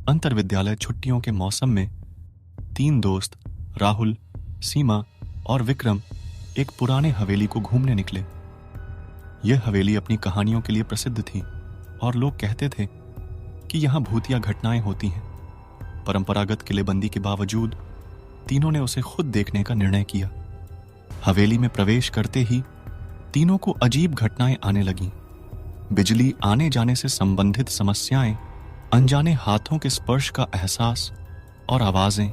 अंतरविद्यालय छुट्टियों के मौसम में 3 दोस्त राहुल, सीमा और विक्रम एक पुराने हवेली को घूमने निकले। यह हवेली अपनी कहानियों के लिए प्रसिद्ध थी और लोग कहते थे कि यहाँ भूतिया घटनाएं होती हैं। परंपरागत किलेबंदी के बावजूद तीनों ने उसे खुद देखने का निर्णय किया। हवेली में प्रवेश करते ही तीनों को अजीब घटनाएं आने लगीं। बिजली आने जाने से संबंधित समस्याएं, अनजाने हाथों के स्पर्श का एहसास और आवाजें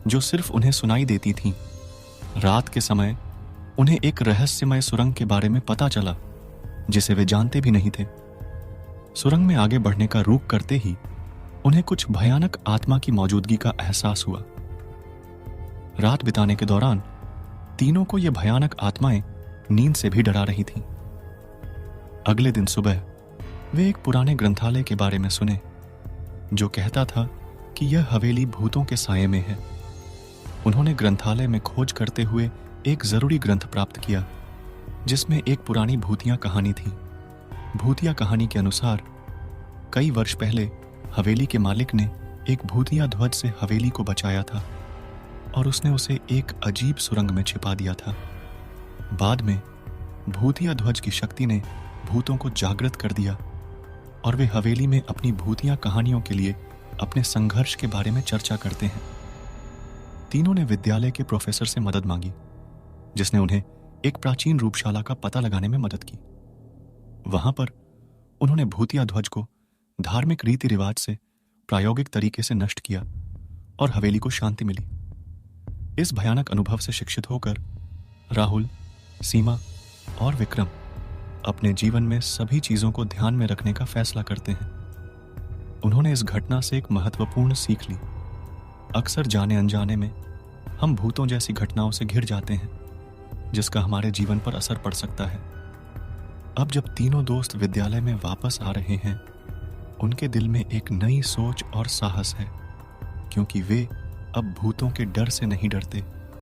जो सिर्फ उन्हें सुनाई देती थीं। रात के समय उन्हें एक रहस्यमय सुरंग के बारे में पता चला जिसे वे जानते भी नहीं थे। सुरंग में आगे बढ़ने का रुख करते ही उन्हें कुछ भयानक आत्मा की मौजूदगी का एहसास हुआ। रात बिताने के दौरान तीनों को ये भयानक आत्माएं नींद से भी डरा रही थीं। अगले दिन सुबह वे एक पुराने ग्रंथालय के बारे में सुने जो कहता था कि यह हवेली भूतों के साये में है। उन्होंने ग्रंथालय में खोज करते हुए एक जरूरी ग्रंथ प्राप्त किया जिसमें एक पुरानी भूतिया कहानी थी। भूतिया कहानी के अनुसार कई वर्ष पहले हवेली के मालिक ने एक भूतिया ध्वज से हवेली को बचाया था और उसने उसे एक अजीब सुरंग में छिपा दिया था। बाद में भूतिया ध्वज की शक्ति ने भूतों को जागृत कर दिया और वे हवेली में अपनी भूतिया कहानियों के लिए अपने संघर्ष के बारे में चर्चा करते हैं। तीनों ने विद्यालय के प्रोफेसर से मदद मांगी जिसने उन्हें एक प्राचीन रूपशाला का पता लगाने में मदद की। वहां पर उन्होंने भूतिया ध्वज को धार्मिक रीति रिवाज से प्रायोगिक तरीके से नष्ट किया और हवेली को शांति मिली। इस भयानक अनुभव से शिक्षित होकर राहुल, सीमा और विक्रम अपने जीवन में सभी चीजों को ध्यान में रखने का फैसला करते हैं। उन्होंने इस घटना से एक महत्वपूर्ण सीख ली। अक्सर जाने अनजाने में हम भूतों जैसी घटनाओं से घिर जाते हैं जिसका हमारे जीवन पर असर पड़ सकता है। अब जब तीनों दोस्त विद्यालय में वापस आ रहे हैं, उनके दिल में एक नई सोच और साहस है क्योंकि वे अब भूतों के डर से नहीं डरते